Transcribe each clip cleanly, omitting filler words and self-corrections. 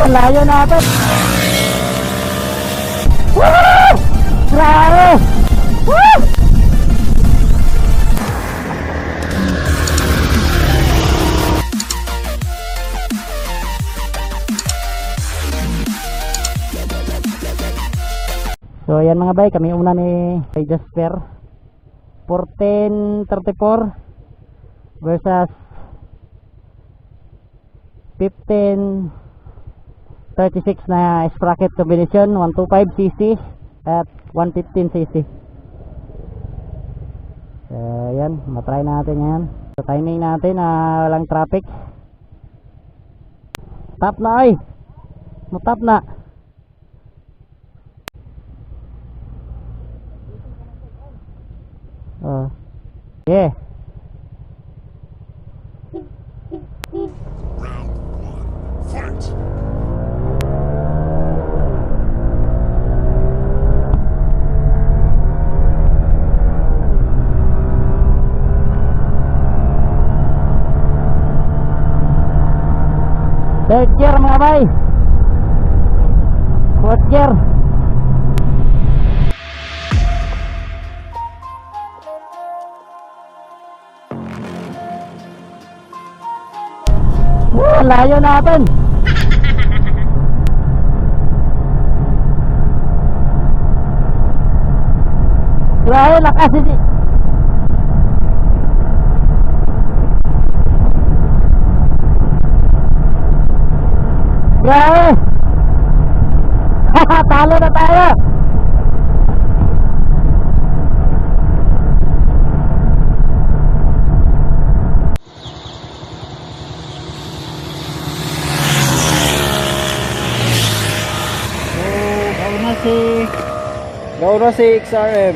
Layo natin. Woo! Grabe! Woo! So ayan mga bay, kami una ni Jasper 1434 versus 1536 na sprocket combination 125cc at 115cc. So ayan, matry natin yan. So timing natin na walang traffic. Tap na ay! Mutap na. Yeah. Round one, fight! Third gear mga bay. Fourth gear. Layo natin. Grabe, lakas ini. Grabe. Talo na tayo. Go na si XRM.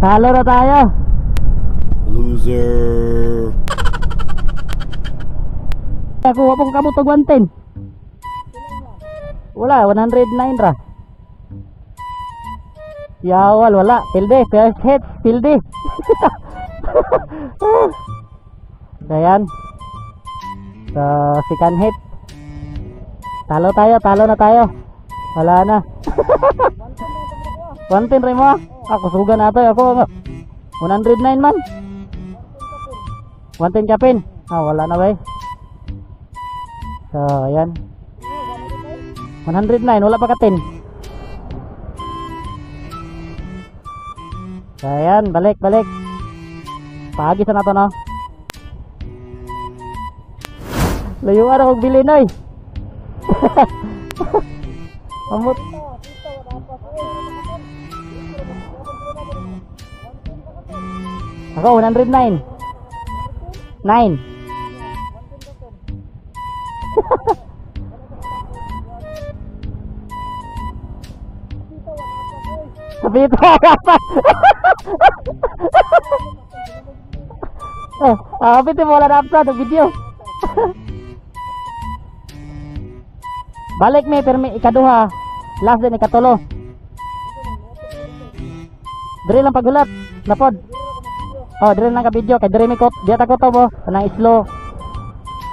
Talo na tayo. Loser. Kuha pong kabutog 110. Wala, 109 ra. Yawal, wala. Pilde, first hit, pilde. Ayan. So, second hit. Talo na tayo. Wala na. 110 rin mo. Ako suga na ito. Ako 109 man. 110 kapin. Wala na ba eh. So, ayan. 109. Wala pa ka 10. So, ayan. Balik. Pagi sa nato no. Layuan akong bilin oy. Amot. Ako 109. 9. Sabi ito apa? Apa itu wala na upload ang video. Balik mi permi ikaduha. Last din ikatulo. Dire lang pagulat. Napod. Dire lang ka video kay dire mi kot. Diya ta ko to mo nang slow.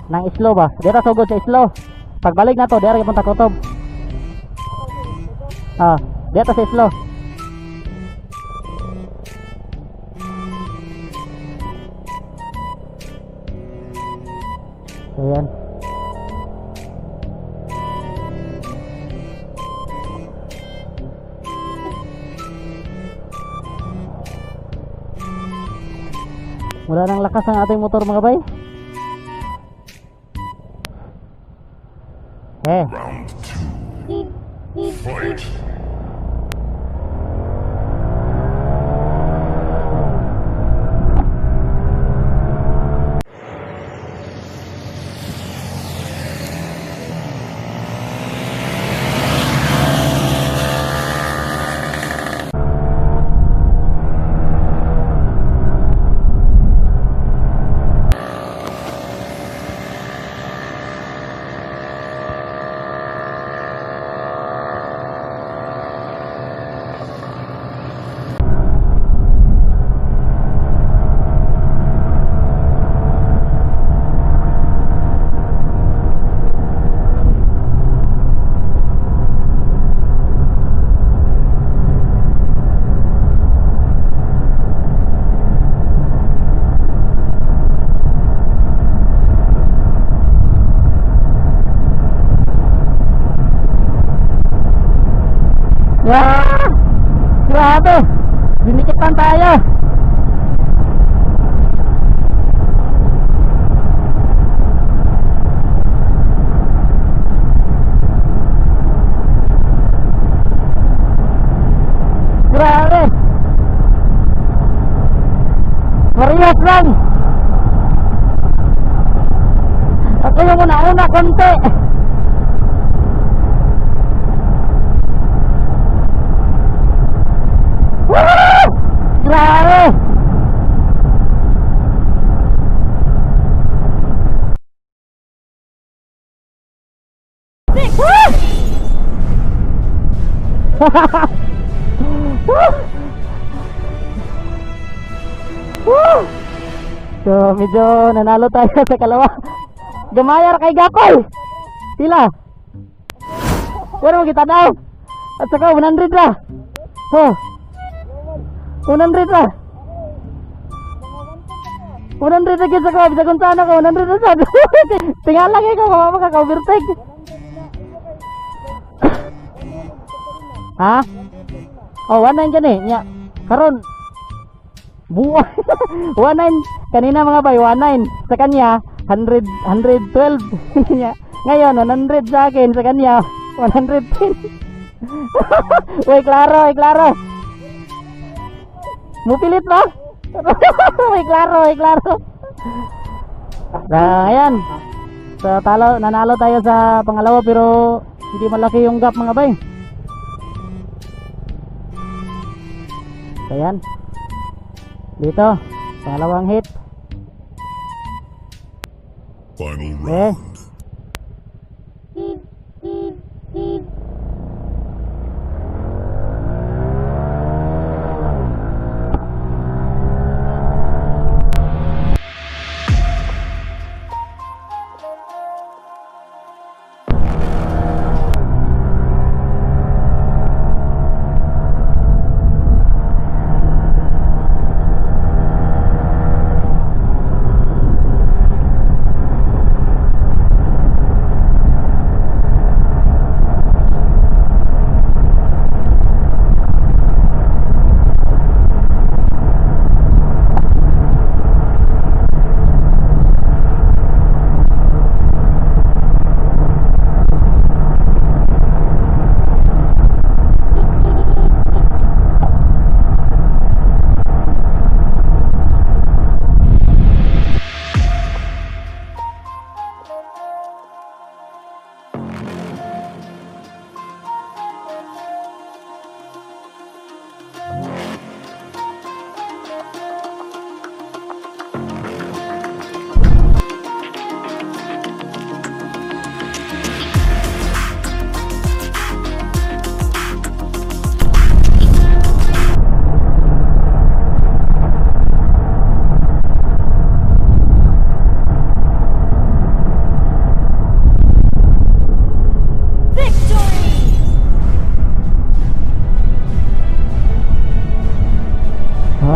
Nang slow ba? Diya ta sugod sa slow. Pagbalik na to, diya ra punta kotob. Diya ta sa slow. Ayan. Wala nang lakas ang ating motor mga bay. Round two, fight! Parehas lang. Ako yung una-una konti. Woo! Grabe! Woo! So, medyo nanalo tayo sa kalawa. Gumayar kay Gakoy. Pila? Pero mo kita daw. At saka 100 lah. Oh. 100 lah. 100 lagi sa ko. Bisa kung saan ako. 100 na sa. Tinggal lagi ko. Mama makaka-overtake. Ha? Oh, 19 dyan eh. Nya. Karon. Buwan. 19. Kanina mga bay, 19. Sa kanya, 100, 112. Ngayon, 100 sa akin. Sa kanya, 110. Uy, klaro, uy, klaro. Mupilit ba? Uy, klaro, uy, klaro. Ayan. So, nanalo tayo sa pangalawa pero hindi malaki yung gap mga bay. Ayan. Dito, pangalawang hit. Final Eh. round.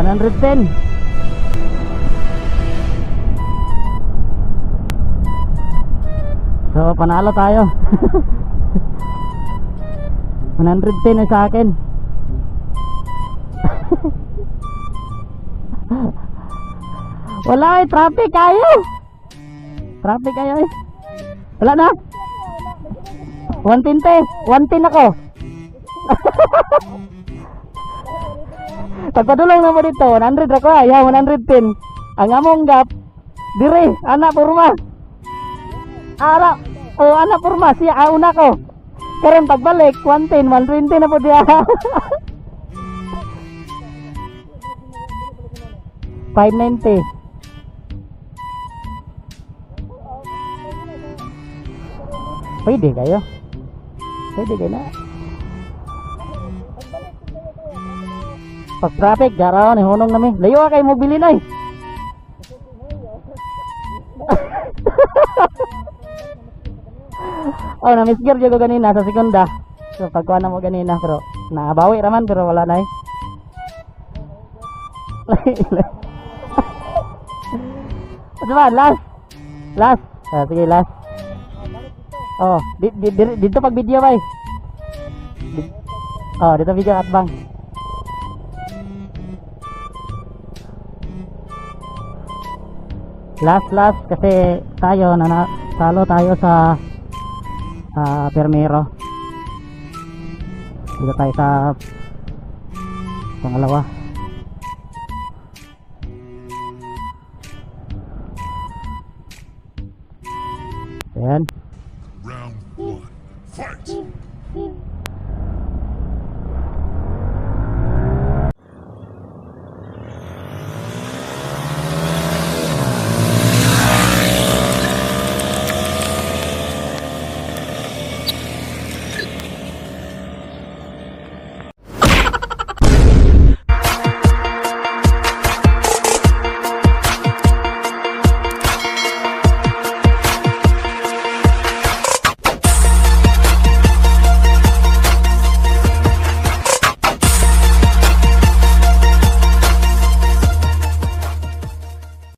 $110. So panalo tayo. 110 na sa akin. Wala eh, traffic kayo. Traffic kayo eh. Wala na. 120. 110 ako. Pagpadulong na mo dito, 100 ako ayaw, 110. Ang among gap, dire, anak purma. Anak purma, siya una ko. Karon pagbalik, 110, 120 na po dia. 590. Pwede kayo? Pwede kayo na. Pag traffic, garaw ni hunong nami. Layo kay mo bili nay. Oh, na misgir jud ko ganina sa segunda. So pagkuha na mo ganina pero naabawi raman pero wala na eh. Diba, last. Sige, last. Oh, dito pag video bay. Oh, dito video at bang. Last kasi tayo talo tayo sa Permero. Dito tayo sa pangalawa.